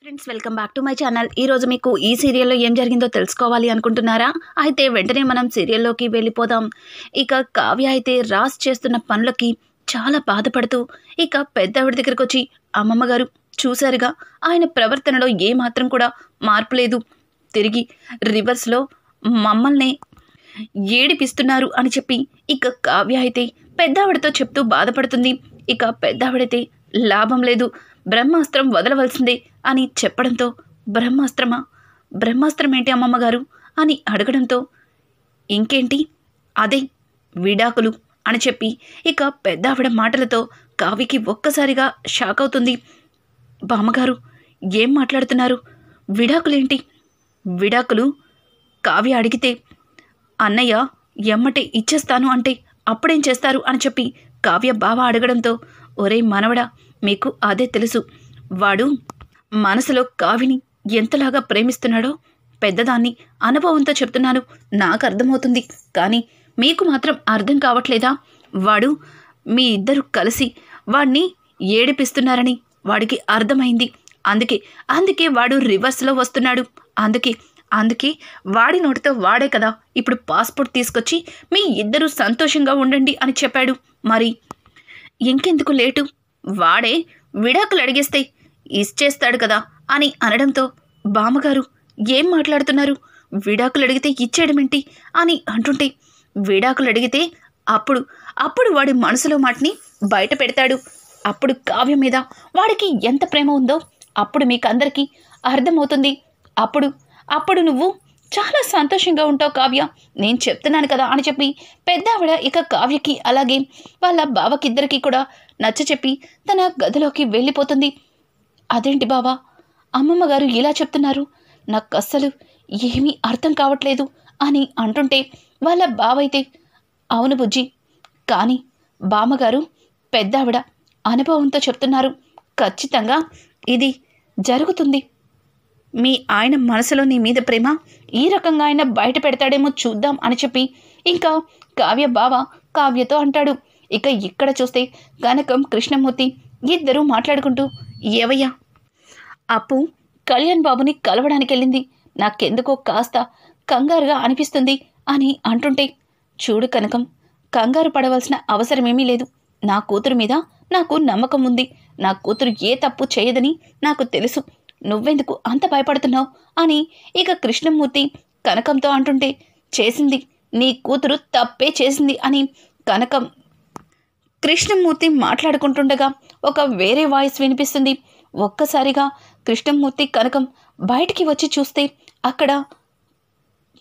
Friends, welcome back to my channel. ఈరోజు మీకు ఈ సీరియల్లో ఏం జరిగిందో తెలుసుకోవాలి అనుకుంటున్నారా? అయితే వెంటనే మనం సీరియల్లోకి వెళ్ళిపోదాం. ఇక కావ్య అయితే రాజ్ చేస్తున్న పనులకి చాలా బాధపడుతూ ఇక పెద్దవిడ దగ్గరికి వచ్చి, అమ్మమ్మ గారు చూశారుగా, ఆయన ప్రవర్తనలో ఏమాత్రం కూడా మార్పు లేదు, తిరిగి రివర్స్లో మమ్మల్ని ఏడిపిస్తున్నారు అని చెప్పి ఇక కావ్య అయితే పెద్దావిడతో చెప్తూ బాధపడుతుంది. ఇక పెద్దావిడైతే లాభం లేదు, బ్రహ్మాస్త్రం వదలవలసిందే అని చెప్పడంతో, బ్రహ్మాస్త్రమా? బ్రహ్మాస్త్రం ఏంటి అమ్మమ్మగారు అని అడగడంతో, ఇంకేంటి అదే విడాకులు అని చెప్పి ఇక పెద్దావిడ మాటలతో కావ్యకి ఒక్కసారిగా షాక్ అవుతుంది. బామ్మగారు ఏం మాట్లాడుతున్నారు? విడాకులేంటి? విడాకులు కావ్య అడిగితే అన్నయ్య ఎమ్మటే ఇచ్చేస్తాను అంటే అప్పుడేం చేస్తారు అని చెప్పి కావ్య బావ అడగడంతో, ఒరే మనవడా, మీకు అదే తెలుసు, వాడు మనసులో కావ్యని ఎంతలాగా ప్రేమిస్తున్నాడో పెద్దదాన్ని అనుభవంతో చెప్తున్నాను, నాకు అర్థమవుతుంది, కానీ మీకు మాత్రం అర్థం కావట్లేదా? వాడు మీ ఇద్దరు కలిసి వాడిని ఏడిపిస్తున్నారని వాడికి అర్థమైంది. అందుకే వాడు రివర్స్లో వస్తున్నాడు. అందుకే వాడి నోటితో వాడే కదా ఇప్పుడు పాస్పోర్ట్ తీసుకొచ్చి మీ ఇద్దరూ సంతోషంగా ఉండండి అని చెప్పాడు. మరి ఇంకెందుకు లేటు? వాడే విడాకులు అడిగేస్తే ఇచ్చేస్తాడు కదా అని అనడంతో, బామ్మగారు ఏం మాట్లాడుతున్నారు? విడాకులు అడిగితే ఇచ్చేయడమేంటి అని అంటుంటే, విడాకులు అడిగితే అప్పుడు వాడి మనసులో మాటని బయట పెడతాడు. అప్పుడు కావ్య మీద వాడికి ఎంత ప్రేమ ఉందో అప్పుడు మీకందరికీ అర్థమవుతుంది. అప్పుడు నువ్వు చాలా సంతోషంగా ఉంటావు కావ్య, నేను చెప్తున్నాను కదా అని చెప్పి పెద్దావిడ ఇక కావ్యకి అలాగే వాళ్ళ బావకిద్దరికీ కూడా నచ్చ చెప్పి తన గదిలోకి వెళ్ళిపోతుంది. అదేంటి బావా, అమ్మమ్మ గారు ఇలా చెప్తున్నారు? నాకు అస్సలు ఏమీ అర్థం కావట్లేదు అని అంటుంటే, వాళ్ళ బావైతే అవును బుజ్జి, కానీ బామ్మగారు పెద్దావిడ అనుభవంతో చెప్తున్నారు, ఖచ్చితంగా ఇది జరుగుతుంది. మీ ఆయన మనసులో నీ మీద ప్రేమ ఈ రకంగా ఆయన బయట పెడతాడేమో చూద్దాం అని చెప్పి ఇంకా కావ్య బావ కావ్యతో అంటాడు. ఇక ఇక్కడ చూస్తే కనకం కృష్ణమూర్తి ఇద్దరూ మాట్లాడుకుంటూ, ఏవయ్యా, అప్పు కళ్యాణ్ బాబుని కలవడానికి వెళ్ళింది, నాకెందుకో కాస్త కంగారుగా అనిపిస్తుంది అని అంటుంటే, చూడు కనకం, కంగారు పడవలసిన అవసరమేమీ లేదు, నా కూతురు మీద నాకు నమ్మకం ఉంది, నా కూతురు ఏ తప్పు చేయదని నాకు తెలుసు, నువ్వెందుకు అంత భయపడుతున్నావు అని ఇక కృష్ణమూర్తి కనకంతో అంటుంటే, చేసింది నీ కూతురు తప్పే చేసింది అని కనకం కృష్ణమూర్తి మాట్లాడుకుంటుండగా ఒక వేరే వాయిస్ వినిపిస్తుంది. ఒక్కసారిగా కృష్ణమూర్తి కనకం బయటికి వచ్చి చూస్తే అక్కడ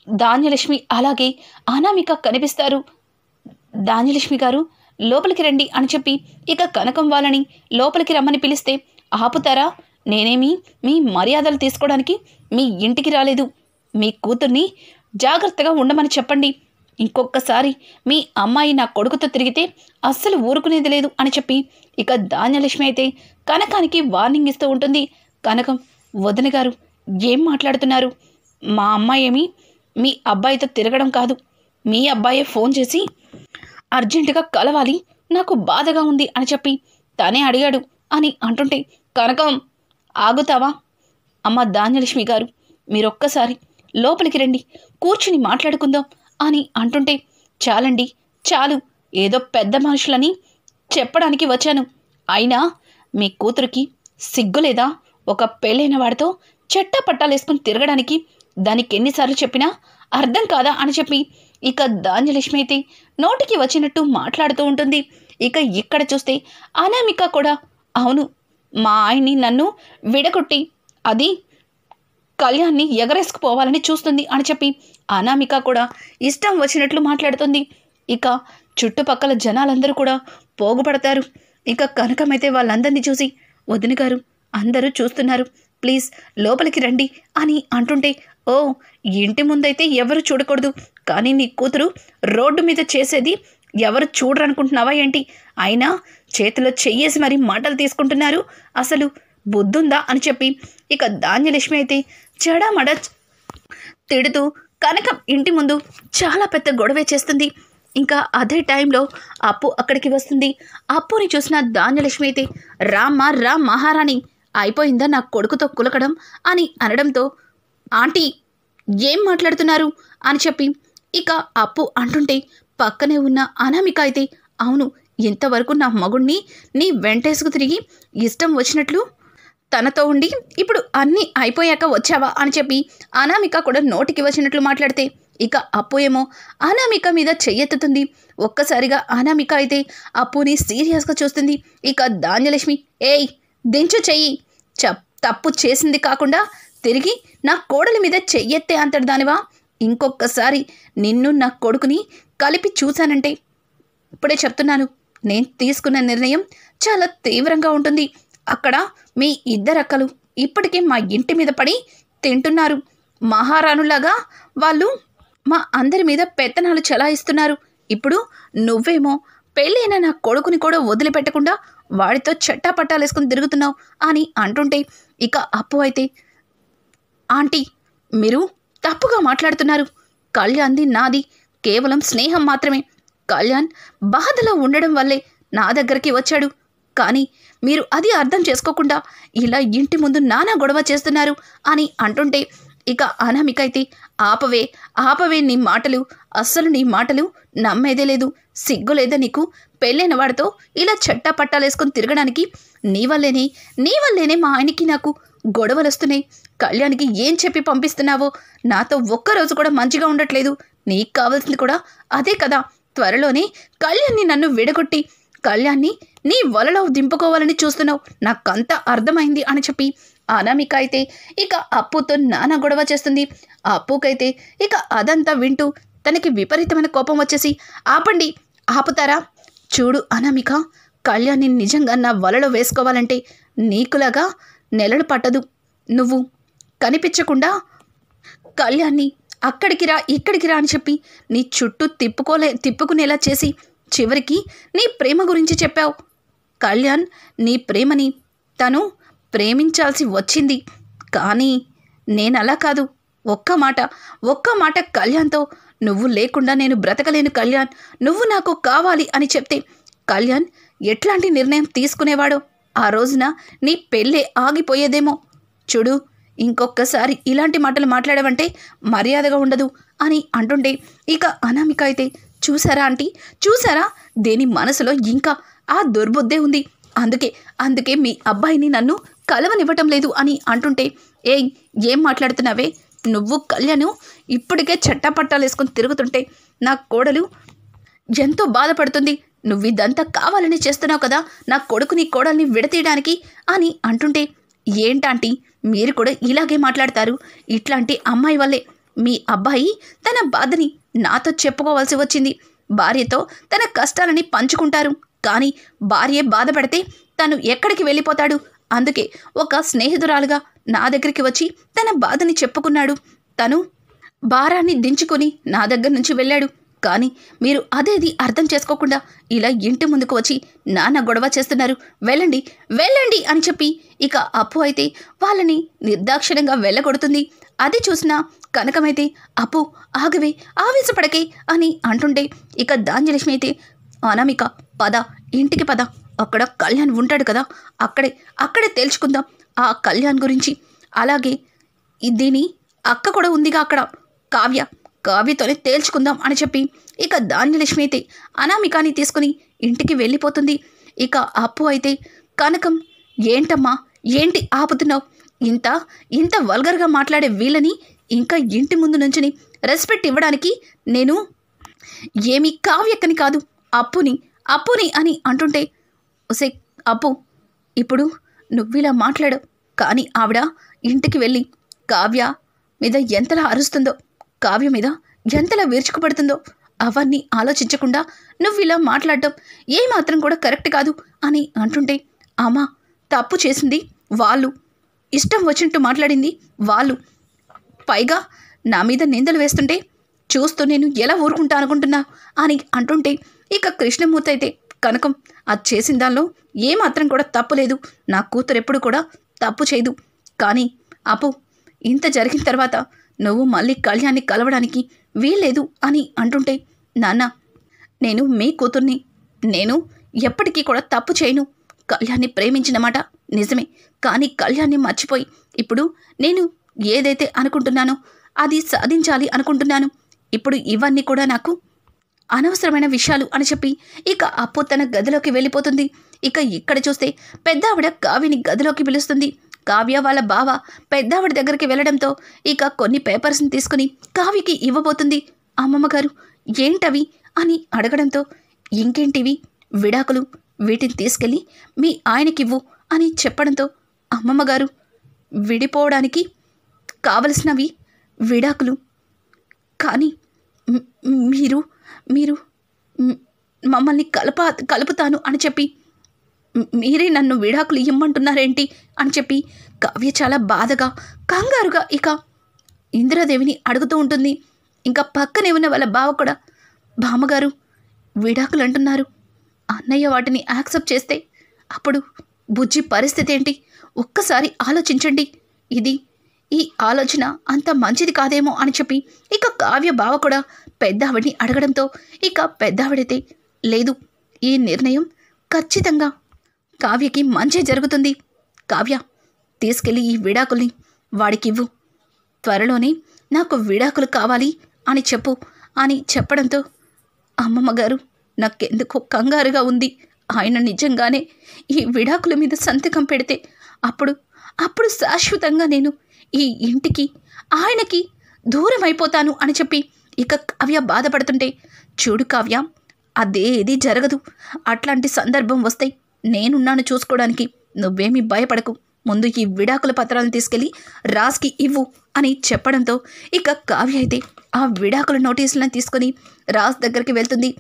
ధాన్యలక్ష్మి అలాగే అనామిక కనిపిస్తారు. ధాన్యలక్ష్మి గారు లోపలికి రండి అని చెప్పి ఇక కనకం వాళ్ళని లోపలికి రమ్మని పిలిస్తే, ఆపుతారా? నేనేమి మీ మర్యాదలు తీసుకోవడానికి మీ ఇంటికి రాలేదు, మీ కూతుర్ని జాగ్రత్తగా ఉండమని చెప్పండి, ఇంకొకసారి మీ అమ్మాయి నా కొడుకుతో తిరిగితే అస్సలు ఊరుకునేది లేదు అని చెప్పి ఇక ధాన్యలక్ష్మి అయితే కనకానికి వార్నింగ్ ఇస్తూ ఉంటుంది. కనకం, వదిన గారు ఏం మాట్లాడుతున్నారు? మా అమ్మాయి ఏమి మీ అబ్బాయితో తిరగడం కాదు, మీ అబ్బాయే ఫోన్ చేసి అర్జెంటుగా కలవాలి, నాకు బాధగా ఉంది అని చెప్పి తనే అడిగాడు అని అంటుంటే, కనకం ఆగుతావా? అమ్మ ధాన్యలక్ష్మి గారు, మీరొక్కసారి లోపలికి రండి, కూర్చుని మాట్లాడుకుందాం అని అంటుంటే, చాలండి చాలు, ఏదో పెద్ద మనుషులని చెప్పడానికి వచ్చాను, అయినా మీ కూతురికి సిగ్గులేదా? ఒక పెళ్ళైన వాడితో చెట్టా పట్టాలేసుకుని తిరగడానికి దానికి ఎన్నిసార్లు చెప్పినా అర్థం కాదా అని చెప్పి ఇక ధాన్యలక్ష్మి అయితే నోటికి వచ్చినట్టు మాట్లాడుతూ ఉంటుంది. ఇక ఇక్కడ చూస్తే అనామిక కూడా, అవును, మా ఆయన్ని నన్ను విడగొట్టి అది కళ్యాణ్ని ఎగరేసుకుపోవాలని చూస్తుంది అని చెప్పి అనామిక కూడా ఇష్టం వచ్చినట్లు మాట్లాడుతుంది. ఇక చుట్టుపక్కల జనాలందరూ కూడా పోగుపడతారు. ఇక కనకమైతే వాళ్ళందరినీ చూసి, వదిన గారు అందరూ చూస్తున్నారు, ప్లీజ్ లోపలికి రండి అని అంటుంటే, ఓ, ఇంటి ముందైతే ఎవరు చూడకూడదు, కానీ నీ కూతురు రోడ్డు మీద చేసేది ఎవరు చూడరనుకుంటున్నావా ఏంటి? అయినా చేతిలో చెయ్యేసి మరి మాటలు తీసుకుంటున్నారు, అసలు బుద్ధుందా అని చెప్పి ఇక ధాన్యలక్ష్మి అయితే చెడామడ తిడుతూ కనకం ఇంటి ముందు చాలా పెద్ద గొడవే చేస్తుంది. ఇంకా అదే టైంలో అప్పు అక్కడికి వస్తుంది. అప్పుని చూసిన ధాన్యలక్ష్మి అయితే, రామ్మ రా మహారాణి అయిపోయిందా నా కొడుకుతో కులకడం అని అనడంతో, ఆంటీ ఏం మాట్లాడుతున్నారు అని చెప్పి ఇక అప్పు అంటుంటే, పక్కనే ఉన్న అనామిక అయితే, అవును, ఇంతవరకు నా మగుణ్ణి నీ వెంటేసుకు తిరిగి ఇష్టం వచ్చినట్లు తనతో ఉండి ఇప్పుడు అన్నీ అయిపోయాక వచ్చావా అని చెప్పి అనామిక కూడా నోటికి వచ్చినట్లు మాట్లాడితే, ఇక అప్పు ఏమో అనామిక మీద చెయ్యెత్తుతుంది. ఒక్కసారిగా అనామిక అయితే అప్పుని సీరియస్గా చూస్తుంది. ఇక ధాన్యలక్ష్మి, ఏయ్ దించు చెయ్యి, తప్పు చేసింది కాకుండా తిరిగి నా కోడలి మీద చెయ్యెత్తే అంతటి దానివా? ఇంకొకసారి నిన్ను నా కొడుకుని కలిపి చూశానంటే, ఇప్పుడే చెప్తున్నాను, నేను తీసుకున్న నిర్ణయం చాలా తీవ్రంగా ఉంటుంది. అక్కడ మీ ఇద్దరక్కలు ఇప్పటికే మా ఇంటి మీద పడి తింటున్నారు. మహారాణులాగా వాళ్ళు మా అందరి మీద పెత్తనాలు చెలాయిస్తున్నారు. ఇప్పుడు నువ్వేమో పెళ్ళైన నా కొడుకుని కూడా వదిలిపెట్టకుండా వాడితో చట్టాపట్టాలేసుకుని తిరుగుతున్నావు అని అంటుంటే, ఇక అప్పు అయితే, ఆంటీ మీరు తప్పుగా మాట్లాడుతున్నారు. కళ్యాణ్ది నాది కేవలం స్నేహం మాత్రమే. కళ్యాణ్ బాధలో ఉండడం వల్లే నా దగ్గరికి వచ్చాడు. కానీ మీరు అది అర్థం చేసుకోకుండా ఇలా ఇంటి ముందు నానా గొడవ చేస్తున్నారు అని అంటుంటే, ఇక అనామిక అయితే, ఆపవే నీ మాటలు, అస్సలు నీ మాటలు నమ్మేదే లేదు. సిగ్గు లేదా నీకు? పెళ్ళైన వాడితో ఇలా చట్టా పట్టాలేసుకొని తిరగడానికి నీ వల్లేనే మా ఆయనకి నాకు గొడవలు వస్తున్నాయి. కళ్యాణ్కి ఏం చెప్పి పంపిస్తున్నావో నాతో ఒక్కరోజు కూడా మంచిగా ఉండట్లేదు. నీకు కావాల్సింది కూడా అదే కదా. త్వరలోనే కళ్యాణ్ని నన్ను విడగొట్టి కళ్యాణ్ని నీ వలలో దింపుకోవాలని చూస్తున్నావు. నాకంతా అర్థమైంది అని చెప్పి అనామిక అయితే ఇక అప్పుతో నానా గొడవ చేస్తుంది. అప్పుకైతే ఇక అదంతా వింటూ తనకి విపరీతమైన కోపం వచ్చేసి, ఆపండి, ఆపుతారా? చూడు అనామిక, కళ్యాణ్ని నిజంగా నా వలలో వేసుకోవాలంటే నీకులాగా నెలలు పట్టదు. నువ్వు కనిపించకుండా కళ్యాణ్ని అక్కడికి రా ఇక్కడికి రా అని చెప్పి నీ చుట్టూ తిప్పుకునేలా చేసి చివరికి నీ ప్రేమ గురించి చెప్పావు. కళ్యాణ్ నీ ప్రేమని తను ప్రేమించాల్సి వచ్చింది. కానీ నేనలా కాదు. ఒక్క మాట కళ్యాణ్తో, నువ్వు లేకుండా నేను బ్రతకలేను కళ్యాణ్, నువ్వు నాకు కావాలి అని చెప్తే కళ్యాణ్ ఎట్లాంటి నిర్ణయం తీసుకునేవాడో ఆ రోజున నీ పెళ్ళే ఆగిపోయేదేమో. చూడు, ఇంకొకసారి ఇలాంటి మాటలు మాట్లాడవంటే మర్యాదగా ఉండదు అని అంటుంటే, ఇక అనామిక అయితే, చూసారా ఆంటీ, చూసారా, దేని మనసులో ఇంకా ఆ దుర్బుద్ధే ఉంది. అందుకే మీ అబ్బాయిని నన్ను కలవనివ్వటం లేదు అని అంటుంటే, ఏం మాట్లాడుతున్నావే నువ్వు? కళ్యాణ్ ఇప్పటికే చట్టాపట్టాలేసుకొని తిరుగుతుంటే నా కోడలు ఎంతో బాధపడుతుంది. నువ్వు ఇదంతా కావాలని చేస్తున్నావు కదా నా కొడుకుని కోడల్ని విడతీయడానికి అని అంటుంటే, ఏంటాంటీ మీరు కూడా ఇలాగే మాట్లాడతారు? ఇట్లాంటి అమ్మాయి వల్లే మీ అబ్బాయి తన బాధని నాతో చెప్పుకోవాల్సి వచ్చింది. భార్యతో తన కష్టాలని పంచుకుంటారు. కానీ భార్య బాధపడితే తను ఎక్కడికి వెళ్ళిపోతాడు? అందుకే ఒక స్నేహితురాలుగా నా దగ్గరికి వచ్చి తన బాధని చెప్పుకున్నాడు. తను భారాన్ని దించుకొని నా దగ్గర నుంచి వెళ్ళాడు. కానీ మీరు అదేది అర్థం చేసుకోకుండా ఇలా ఇంటి ముందుకు వచ్చి నాన్న గొడవ చేస్తున్నారు. వెళ్ళండి అని చెప్పి ఇక అప్పు అయితే వాళ్ళని నిర్దాక్షిణ్యంగా వెళ్ళగొడుతుంది. అది చూసిన కనకమైతే, అప్పు ఆగవే, ఆవేశపడకే అని అంటుంటే, ఇక ధాన్యలక్ష్మి అయితే, అనామిక పద, ఇంటికి పద, అక్కడ కళ్యాణ్ ఉంటాడు కదా, అక్కడే తేల్చుకుందాం ఆ కళ్యాణ్ గురించి. అలాగే దీని అక్క కూడా ఉందిగా అక్కడ, కావ్యతోనే తేల్చుకుందాం అని చెప్పి ఇక ధాన్యలక్ష్మి అయితే అనామికాని తీసుకుని ఇంటికి వెళ్ళిపోతుంది. ఇక అప్పు అయితే, కనకం ఏంటమ్మా, ఏంటి ఆపుతున్నావు? ఇంత వల్గర్గా మాట్లాడే వీళ్ళని ఇంకా ఇంటి ముందు నుంచుని రెస్పెక్ట్ ఇవ్వడానికి నేను ఏమీ కావ్యక్కని కాదు, అప్పుని అని అంటుంటే, ఒసే అప్పు, ఇప్పుడు నువ్విలా మాట్లాడు, కానీ ఆవిడ ఇంటికి వెళ్ళి కావ్య మీద ఎంతలా అరుస్తుందో, కావ్య మీద ఎంతలా విరుచుకుపడుతుందో అవన్నీ ఆలోచించకుండా నువ్విలా మాట్లాడడం ఏమాత్రం కూడా కరెక్ట్ కాదు అని అంటుంటే, అమ్మా తప్పు చేసింది వాళ్ళు, ఇష్టం వచ్చినట్టు మాట్లాడింది వాళ్ళు, పైగా నా మీద నిందలు వేస్తుంటే చూస్తూ నేను ఎలా ఊరుకుంటా అనుకుంటున్నా అని అంటుంటే, ఇక కృష్ణమూర్తి అయితే, కనకం అది చేసిన దానిలో ఏమాత్రం కూడా తప్పు లేదు, నా కూతురు ఎప్పుడు కూడా తప్పు చేయదు. కానీ అప్పు, ఇంత జరిగిన తర్వాత నువ్వు మళ్ళీ కళ్యాణ్ని కలవడానికి వీల్లేదు అని అంటుంటే, నాన్న నేను మీ కూతుర్ని, నేను ఎప్పటికీ కూడా తప్పు చేయను. కళ్యాణ్ని ప్రేమించిన మాట నిజమే, కానీ కళ్యాణ్ని మర్చిపోయి ఇప్పుడు నేను ఏదైతే అనుకుంటున్నానో అది సాధించాలి అనుకుంటున్నాను. ఇప్పుడు ఇవన్నీ కూడా నాకు అనవసరమైన విషయాలు అని చెప్పి ఇక అప్పు తన గదిలోకి వెళ్ళిపోతుంది. ఇక ఇక్కడ చూస్తే పెద్దావిడ కావ్యని గదిలోకి పిలుస్తుంది. కావ్య వాళ్ళ బావ పెద్దావిడ దగ్గరికి వెళ్ళడంతో ఇక కొన్ని పేపర్స్ని తీసుకుని కావ్యకి ఇవ్వబోతుంది. అమ్మమ్మ గారు ఏంటవి అని అడగడంతో ఇంకేంటివి విడాకులు, వీటిని తీసుకెళ్ళి మీ ఆయనకివ్వు అని చెప్పడంతో అమ్మమ్మ గారు విడిపోవడానికి కావలసినవి విడాకులు, కానీ మీరు మీరు మమ్మల్ని కలుపుతాను అని చెప్పి మీరే నన్ను విడాకులు ఇమ్మంటున్నారేంటి అని చెప్పి కావ్య చాలా బాధగా కంగారుగా ఇక ఇందిరాదేవిని అడుగుతూ ఉంటుంది. ఇంకా పక్కనే ఉన్న వాళ్ళ బావ కూడా బామ్మగారు విడాకులు అంటున్నారు, అన్నయ్య వాటిని యాక్సెప్ట్ చేస్తే అప్పుడు బుజ్జి పరిస్థితి ఏంటి, ఒక్కసారి ఆలోచించండి, ఈ ఆలోచన అంత మంచిది కాదేమో అని చెప్పి ఇక కావ్య బావ కూడా పెద్దావిడిని అడగడంతో ఇక పెద్దావిడైతే లేదు, ఈ నిర్ణయం ఖచ్చితంగా కావ్యకి మంచి జరుగుతుంది. కావ్య తీసుకెళ్ళి ఈ విడాకుల్ని వాడికివ్వు, త్వరలోనే నాకు విడాకులు కావాలి అని చెప్పు అని చెప్పడంతో అమ్మమ్మ గారు నాకెందుకో కంగారుగా ఉంది, ఆయన నిజంగానే ఈ విడాకుల మీద సంతకం పెడితే అప్పుడు శాశ్వతంగా నేను ఈ ఇంటికి ఆయనకి దూరం అయిపోతాను అని చెప్పి ఇక కావ్య బాధపడుతుంటే చూడు కావ్య, అదేది జరగదు, అట్లాంటి సందర్భం వస్తే నేనున్నాను చూసుకోవడానికి, నువ్వేమీ భయపడకు, ముందు ఈ విడాకుల పత్రాలను తీసుకెళ్ళి రాజ్కి ఇవ్వు అని చెప్పడంతో ఇక కావ్య అయితే ఆ విడాకుల నోటీసులను తీసుకుని రాజ్ దగ్గరికి వెళ్తుంది.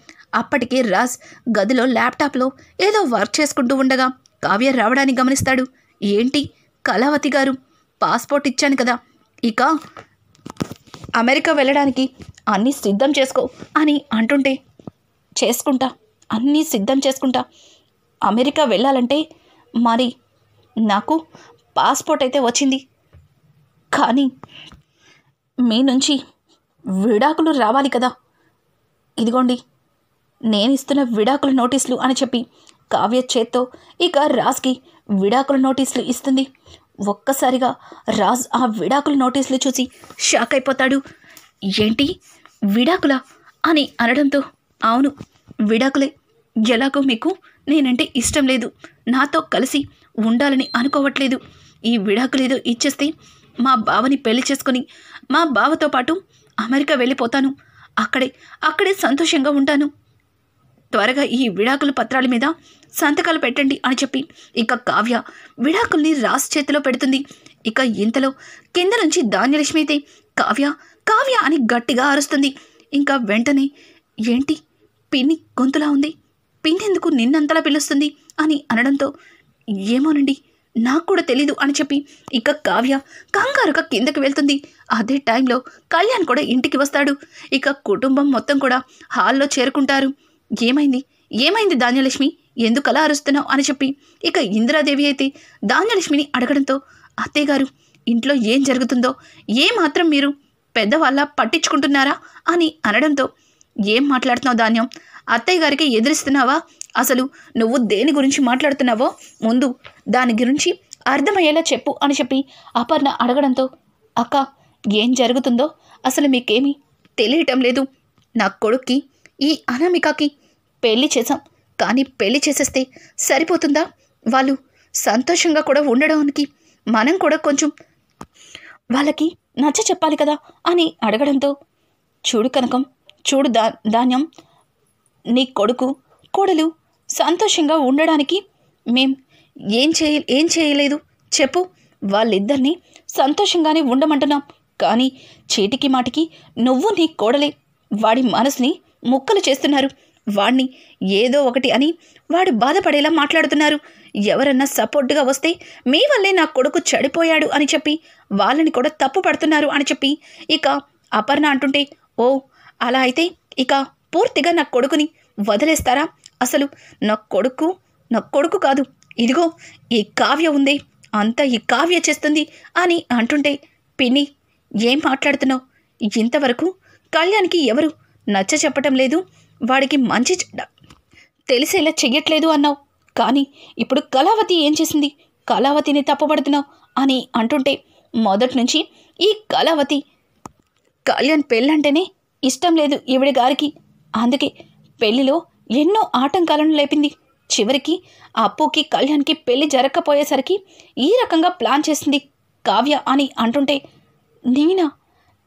అప్పటికే రాజ్ గదిలో ల్యాప్టాప్లో ఏదో వర్క్ చేసుకుంటూ ఉండగా కావ్య రావడాన్ని గమనిస్తాడు. ఏంటి కళావతి గారు, పాస్పోర్ట్ ఇచ్చాను కదా, ఇక అమెరికా వెళ్ళడానికి అన్నీ సిద్ధం చేసుకో అని అంటుంటే చేసుకుంటా, అన్నీ సిద్ధం చేసుకుంటా, అమెరికా వెళ్ళాలంటే మరి నాకు పాస్పోర్ట్ అయితే వచ్చింది, కానీ మీ నుంచి విడాకులు రావాలి కదా, ఇదిగోండి నేను ఇస్తున్న విడాకుల నోటీసులు అని చెప్పి కావ్య చేత్తో ఇక రాజ్కి విడాకుల నోటీసులు ఇస్తుంది. ఒక్కసారిగా రాజ్ ఆ విడాకుల నోటీసులు చూసి షాక్ అయిపోతాడు. ఏంటి విడాకులా అని అనడంతో అవును విడాకులే, ఎలాగో మీకు నేనంటే ఇష్టం లేదు, నాతో కలిసి ఉండాలని అనుకోవట్లేదు, ఈ విడాకులేదో ఇచ్చేస్తే మా బావని పెళ్లి చేసుకొని మా బావతో పాటు అమెరికా వెళ్ళిపోతాను, అక్కడే సంతోషంగా ఉంటాను, త్వరగా ఈ విడాకుల పత్రాల మీద సంతకాలు పెట్టండి అని చెప్పి ఇక కావ్య విడాకుల్ని రాజ్ చేతిలో పెడుతుంది. ఇక ఇంతలో కింద నుంచి ధాన్యలక్ష్మి అయితే కావ్య కావ్య అని గట్టిగా అరుస్తుంది. ఇంకా వెంటనే ఏంటి పిన్ని గొంతులా ఉంది, పిన్ని ఎందుకు నిన్నంతలా పిలుస్తుంది అని అనడంతో ఏమోనండి నాకు కూడా తెలీదు అని చెప్పి ఇక కావ్య కంగారుగా కిందకి వెళ్తుంది. అదే టైంలో కళ్యాణ్ కూడా ఇంటికి వస్తాడు. ఇక కుటుంబం మొత్తం కూడా హాల్లో చేరుకుంటారు. ఏమైంది ధాన్యలక్ష్మి, ఎందుకలా అరుస్తున్నావు అని చెప్పి ఇక ఇందిరాదేవి అయితే ధాన్యలక్ష్మిని అడగడంతో అత్తయ్య గారు ఇంట్లో ఏం జరుగుతుందో ఏమాత్రం మీరు పెద్దవాళ్ళ పట్టించుకుంటున్నారా అని అనడంతో ఏం మాట్లాడుతున్నావు ధాన్యం, అత్తయ్య గారికి ఎదిరిస్తున్నావా, అసలు నువ్వు దేని గురించి మాట్లాడుతున్నావో ముందు దాని గురించి అర్థమయ్యేలా చెప్పు అని చెప్పి అపర్ణ అడగడంతో అక్క ఏం జరుగుతుందో అసలు మీకేమీ తెలియటం లేదు, నా కొడుక్కి ఈ అనామికకి పెళ్లి చేశాం, కానీ పెళ్లి చేసేస్తే సరిపోతుందా, వాళ్ళు సంతోషంగా కూడా ఉండడానికి మనం కూడా కొంచెం వాళ్ళకి నచ్చ చెప్పాలి కదా అని అడగడంతో చూడు కనకం, చూడు ధాన్యం, నీ కొడుకు కోడలు సంతోషంగా ఉండడానికి మేం ఏం చేయలేదు చెప్పు, వాళ్ళిద్దరినీ సంతోషంగానే ఉండమంటున్నాం, కానీ చీటికి మాటికి నువ్వు నీ కోడలే వాడి మనసుని ముక్కలు చేస్తున్నారు, వాడిని ఏదో ఒకటి అని వాడు బాధపడేలా మాట్లాడుతున్నారు, ఎవరన్నా సపోర్ట్గా వస్తే మీ వల్లే నా కొడుకు చెడిపోయాడు అని చెప్పి వాళ్ళని కూడా తప్పు పడుతున్నారు అని చెప్పి ఇక అపర్ణ అంటుంటే ఓ అలా అయితే ఇక పూర్తిగా నా కొడుకుని వదిలేస్తారా, అసలు నా కొడుకు కాదు, ఇదిగో ఈ కావ్య ఉందే అంతా ఈ కావ్య చేస్తుంది అని అంటుంటే పిన్ని ఏం మాట్లాడుతున్నావు, ఇంతవరకు కళ్యాణ్కి ఎవరు నచ్చ చెప్పటం లేదు, వాడికి మంచి తెలిసేలా చెయ్యట్లేదు అన్నావు, కానీ ఇప్పుడు కళావతి ఏం చేసింది, కళావతిని తప్పుపడుతున్నావు అని అంటుంటే, మొదటి నుంచి ఈ కళావతి కళ్యాణ్ పెళ్ళంటేనే ఇష్టం లేదు ఈవిడ గారికి. అందుకే పెళ్లిలో ఎన్నో ఆటంకాలను లేపింది. చివరికి అప్పుకి కళ్యాణ్కి పెళ్లి జరగకపోయేసరికి ఈ రకంగా ప్లాన్ చేసింది కావ్య అని అంటుంటే,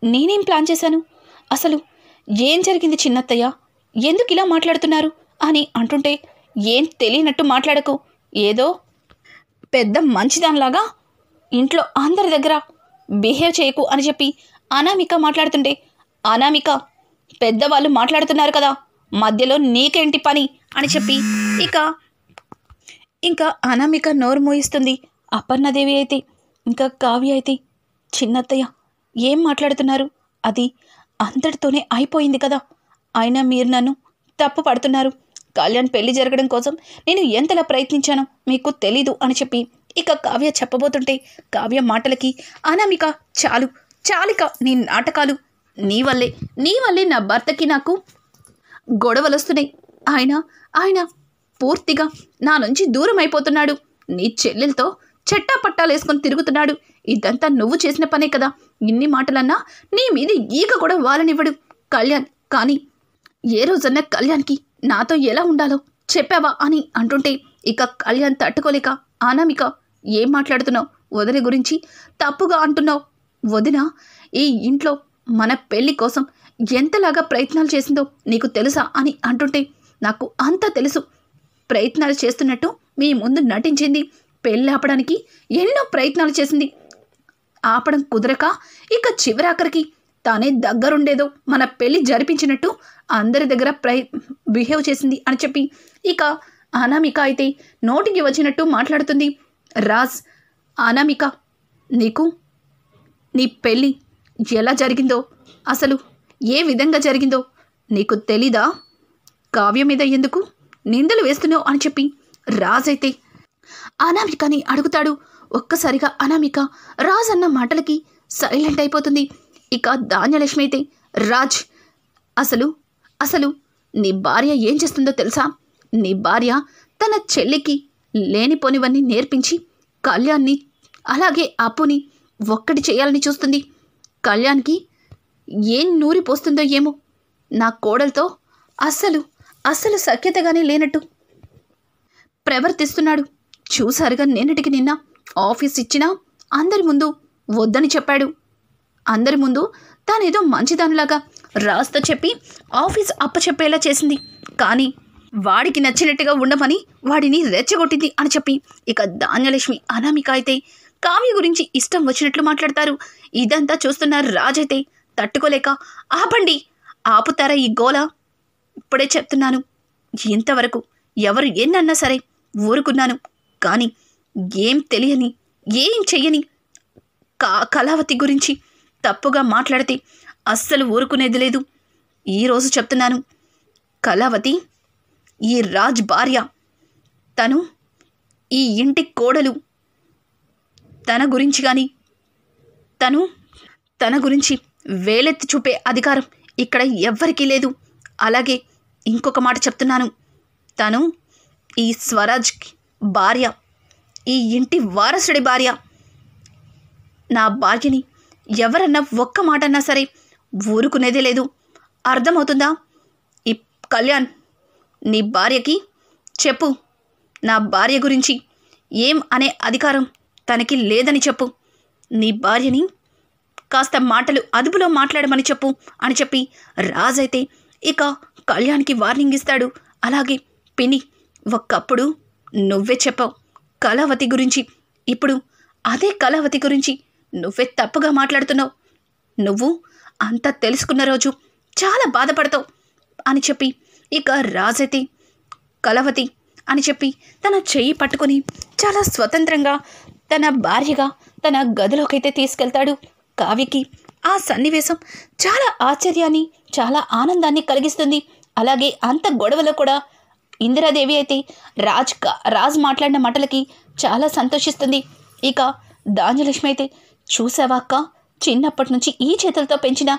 నేనేం ప్లాన్ చేశాను? అసలు ఏం జరిగింది చిన్నత్తయ్య? ఎందుకు ఇలా మాట్లాడుతున్నారు అని అంటుంటే, ఏం తెలియనట్టు మాట్లాడకు. ఏదో పెద్ద మంచిదానిలాగా ఇంట్లో అందరి దగ్గర బిహేవ్ చేయకు అని చెప్పి అనామిక మాట్లాడుతుంటే, అనామిక పెద్దవాళ్ళు మాట్లాడుతున్నారు కదా, మధ్యలో నీకేంటి పని అని చెప్పి ఇంకా అనామిక నోరు మోయిస్తుంది. అపర్ణదేవి అయితే ఇంకా కావ్య అయితే, చిన్నత్తయ్య ఏం మాట్లాడుతున్నారు? అది అంతటితోనే అయిపోయింది కదా. అయినా మీరు నన్ను తప్పు పడుతున్నారు. కళ్యాణ్ పెళ్లి జరగడం కోసం నేను ఎంతలా ప్రయత్నించానో మీకు తెలీదు అని చెప్పి కావ్య చెప్పబోతుంటే, కావ్య మాటలకి అనామిక చాలిక నీ నాటకాలు. నీ వల్లే నా భర్తకి నాకు గొడవలు వస్తున్నాయి. ఆయన పూర్తిగా నా నుంచి దూరం అయిపోతున్నాడు. నీ చెల్లెలతో చెట్టా పట్టాలేసుకొని తిరుగుతున్నాడు. ఇదంతా నువ్వు చేసిన పనే కదా. ఇన్ని మాటలన్నా నీ మీద ఈగ కూడా వాలనివ్వడు కళ్యాణ్. కానీ ఏ రోజన్నా కళ్యాణ్కి నాతో ఎలా ఉండాలో చెప్పావా అని అంటుంటే, కళ్యాణ్ తట్టుకోలేక, అనామిక ఏం మాట్లాడుతున్నావు? వదిన గురించి తప్పుగా అంటున్నావు. వదిన ఈ ఇంట్లో మన పెళ్లి కోసం ఎంతలాగా ప్రయత్నాలు చేసిందో నీకు తెలుసా అని అంటుంటే, నాకు అంతా తెలుసు. ప్రయత్నాలు చేస్తున్నట్టు మీ ముందు నటించింది. పెళ్ళి ఆపడానికి ఎన్నో ప్రయత్నాలు చేసింది. ఆపడం కుదరక చివరాఖరికి తానే దగ్గరుండేదో మన పెళ్లి జరిపించినట్టు అందరి దగ్గర బిహేవ్ చేసింది అని చెప్పి అనామిక అయితే నోటికి వచ్చినట్టు మాట్లాడుతుంది. రాజ్, అనామిక, నీ పెళ్ళి ఎలా జరిగిందో, అసలు ఏ విధంగా జరిగిందో నీకు తెలీదా? కావ్య మీద ఎందుకు నిందలు వేస్తున్నావు అని చెప్పి రాజ్ అయితే అనామికని అడుగుతాడు. ఒక్కసారిగా అనామిక రాజ్ అన్న మాటలకి సైలెంట్ అయిపోతుంది. ధాన్యలక్ష్మి అయితే, రాజ్, అసలు నీ భార్య ఏం చేస్తుందో తెలుసా? నీ భార్య తన చెల్లికి లేనిపోనివన్నీ నేర్పించి కళ్యాణ్ని అలాగే అప్పుని ఒక్కటి చేయాలని చూస్తుంది. కళ్యాణ్కి ఏం నూరిపోస్తుందో ఏమో. నా కోడలతో అస్సలు సఖ్యతగానే లేనట్టు ప్రవర్తిస్తున్నాడు. చూసారుగా నిన్నటికి నిన్న ఆఫీస్ ఇచ్చినా అందరి ముందు వద్దని చెప్పాడు. అందరి ముందు తానేదో మంచిదానిలాగా రాస్తో చెప్పి ఆఫీస్ అప్పచెప్పేలా చేసింది. కానీ వాడికి నచ్చినట్టుగా ఉండమని వాడిని రెచ్చగొట్టింది అని చెప్పి ధాన్యలక్ష్మి, అనామిక అయితే కావ్య గురించి ఇష్టం వచ్చినట్లు మాట్లాడతారు. ఇదంతా చూస్తున్న రాజైతే తట్టుకోలేక, ఆపండి, ఆపుతారా ఈ గోల? ఇప్పుడే చెప్తున్నాను, ఇంతవరకు ఎవరు ఎన్నన్నా సరే ఊరుకున్నాను. కానీ ఏం తెలియని, ఏం చెయ్యని కళావతి గురించి తప్పుగా మాట్లాడితే అస్సలు ఊరుకునేది లేదు. ఈరోజు చెప్తున్నాను, కళావతి ఈ రాజ్ భార్య. తను ఈ ఇంటి కోడలు. తన గురించి కానీ తన గురించి వేలెత్తి చూపే అధికారం ఇక్కడ ఎవ్వరికీ లేదు. అలాగే ఇంకొక మాట చెప్తున్నాను, తను ఈ స్వరాజ్ భార్య, ఈ ఇంటి వారసుడి భార్య. నా భార్యని ఎవరన్నా ఒక్క మాట అన్నా సరే ఊరుకునేదే లేదు. అర్థమవుతుందా? ఈ కళ్యాణ్, నీ భార్యకి చెప్పు, నా భార్య గురించి ఏం అనే అధికారం తనకి లేదని చెప్పు. నీ భార్యని కాస్త మాటలు అదుపులో మాట్లాడమని చెప్పు అని చెప్పి రాజైతే కళ్యాణ్కి వార్నింగ్ ఇస్తాడు. అలాగే పిన్ని, ఒకప్పుడు నువ్వే చెప్పావు కళావతి గురించి, ఇప్పుడు అదే కళావతి గురించి నువ్వే తప్పుగా మాట్లాడుతున్నావు. నువ్వు అంతా తెలుసుకున్న రోజు చాలా బాధపడతావు అని చెప్పి రాజైతే కళావతి అని చెప్పి తన చెయ్యి పట్టుకొని చాలా స్వతంత్రంగా తన భార్యగా తన గదిలోకైతే తీసుకెళ్తాడు. కావ్యకి ఆ సన్నివేశం చాలా ఆశ్చర్యాన్ని, చాలా ఆనందాన్ని కలిగిస్తుంది. అలాగే అంత గొడవలో కూడా ఇందిరాదేవి అయితే రాజ్ మాట్లాడిన మాటలకి చాలా సంతోషిస్తుంది. ధాన్యలక్ష్మి అయితే, చూసావా అక్క, చిన్నప్పటి నుంచి ఈ చేతులతో పెంచిన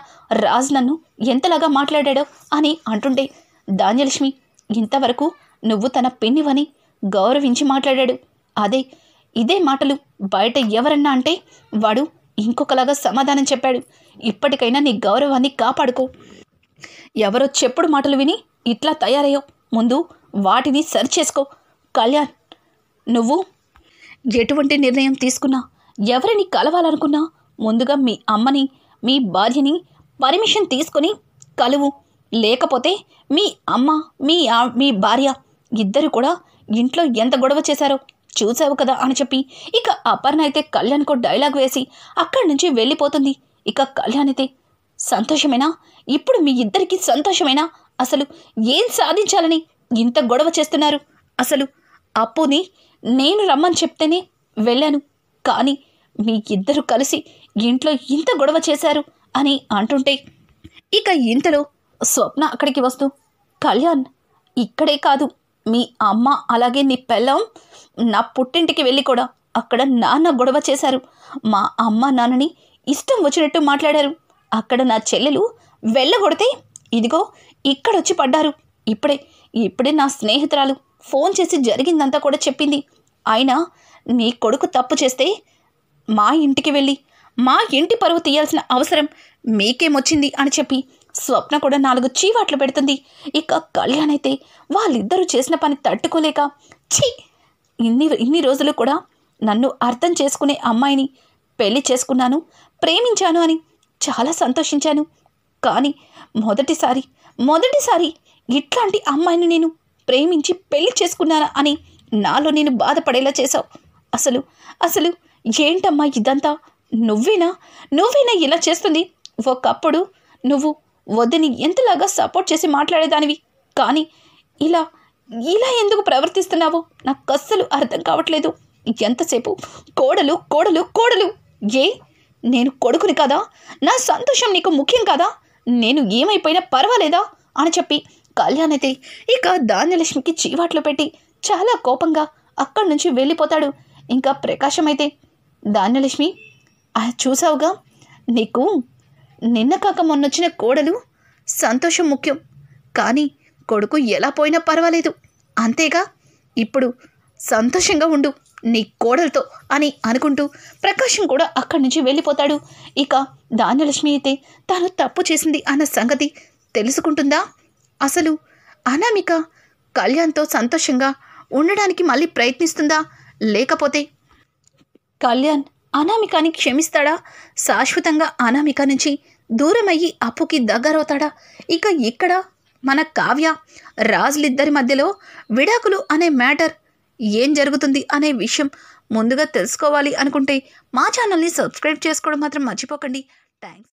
రాజ్ నన్ను ఎంతలాగా మాట్లాడాడో అని అంటుండే, ధాన్యలక్ష్మి ఇంతవరకు నువ్వు తన పిన్నివని గౌరవించి మాట్లాడాడు. అదే ఇదే మాటలు బయట ఎవరన్నా అంటే వాడు ఇంకొకలాగా సమాధానం చెప్పాడు. ఇప్పటికైనా నీ గౌరవాన్ని కాపాడుకో. ఎవరో చెప్పుడు మాటలు విని ఇట్లా తయారయ్యో, ముందు వాటిని సరిచేసుకో. కళ్యాణ్, నువ్వు ఎటువంటి నిర్ణయం తీసుకున్నా, ఎవరిని కలవాలనుకున్నా ముందుగా మీ అమ్మని, మీ భార్యని పర్మిషన్ తీసుకొని కలువు. లేకపోతే మీ అమ్మ, మీ భార్య ఇద్దరు కూడా ఇంట్లో ఎంత గొడవ చేశారో చూసావు కదా అని చెప్పి ఇక అపర్ణ అయితే కళ్యాణ్కు డైలాగ్ వేసి అక్కడి నుంచి వెళ్ళిపోతుంది. ఇక కళ్యాణ్ అయితే సంతోషమేనా? ఇప్పుడు మీ ఇద్దరికి సంతోషమేనా? అసలు ఏం సాధించాలని ఇంత గొడవ చేస్తున్నారు? అసలు అప్పుని నేను రమ్మని చెప్తేనే వెళ్ళాను, కానీ మీ ఇద్దరు కలిసి ఇంట్లో ఇంత గొడవ చేశారు అని అంటుంటే ఇక ఇంతలో స్వప్న అక్కడికి వస్తూ, కళ్యాణ్, ఇక్కడే కాదు మీ అమ్మ అలాగే నీ పెళ్ళం నా పుట్టింటికి వెళ్ళి కూడా అక్కడ నాన్న గొడవ చేశారు. మా అమ్మ నాన్నని ఇష్టం వచ్చినట్టు మాట్లాడారు. అక్కడ నా చెల్లెలు వెళ్ళగొడితే ఇదిగో ఇక్కడొచ్చి పడ్డారు. ఇప్పుడే నా స్నేహితురాలు ఫోన్ చేసి జరిగిందంతా కూడా చెప్పింది. అయినా నీ కొడుకు తప్పు చేస్తే మా ఇంటికి వెళ్ళి మా ఇంటి పరువు తీయాల్సిన అవసరం మీకేమొచ్చింది అని చెప్పి స్వప్న కూడా 4 చీవాట్లు పెడుతుంది. ఇక కళ్యాణ్ అయితే వాళ్ళిద్దరూ చేసిన పని తట్టుకోలేక, ఛీ, ఇన్ని రోజులు కూడా నన్ను అర్థం చేసుకునే అమ్మాయిని పెళ్లి చేసుకున్నాను, ప్రేమించాను అని చాలా సంతోషించాను. కానీ మొదటిసారి ఇట్లాంటి అమ్మాయిని నేను ప్రేమించి పెళ్లి చేసుకున్నానా అని నాలో నేను బాధపడేలా చేశావు. అసలు ఏంటమ్మా ఇదంతా? నువ్వేనా ఇలా చేస్తుంది? ఒకప్పుడు నువ్వు వద్దని ఎంతలాగా సపోర్ట్ చేసి మాట్లాడేదానివి, కానీ ఇలా ఎందుకు ప్రవర్తిస్తున్నావో నాకు అస్సలు అర్థం కావట్లేదు. ఎంతసేపు కోడలు కోడలు కోడలు. నేను కొడుకుని కదా? నా సంతోషం నీకు ముఖ్యం కదా? నేను ఏమైపోయినా పర్వాలేదా అని చెప్పి కళ్యాణ్ అయితే ఇక ధాన్యలక్ష్మికి చీవాట్లు పెట్టి చాలా కోపంగా అక్కడి నుంచి వెళ్ళిపోతాడు. ఇంకా ప్రకాశం అయితే, ధాన్యలక్ష్మి, చూసావుగా, నీకు నిన్న కాక మొన్నొచ్చిన కోడలు సంతోషం ముఖ్యం, కానీ కొడుకు ఎలా పోయినా పర్వాలేదు, అంతేగా, ఇప్పుడు సంతోషంగా ఉండు నీ కోడలతో అని అనుకుంటూ ప్రకాశం కూడా అక్కడి నుంచి వెళ్ళిపోతాడు. ఇక ధాన్యలక్ష్మి అయితే తాను తప్పు చేసింది అన్న సంగతి తెలుసుకుంటుందా? అసలు అనామిక కళ్యాణ్తో సంతోషంగా ఉండడానికి మళ్ళీ ప్రయత్నిస్తుందా? లేకపోతే కళ్యాణ్ అనామికాని క్షమిస్తాడా? శాశ్వతంగా అనామిక నుంచి దూరమయ్యి అప్పుకి దగ్గరవుతాడా? ఇక ఇక్కడ మన కావ్య రాజులిద్దరి మధ్యలో విడాకులు అనే మ్యాటర్ ఏం జరుగుతుంది అనే విషయం ముందుగా తెలుసుకోవాలి అనుకుంటే మా ఛానల్ని సబ్స్క్రైబ్ చేసుకోవడం మాత్రం మర్చిపోకండి. థ్యాంక్స్.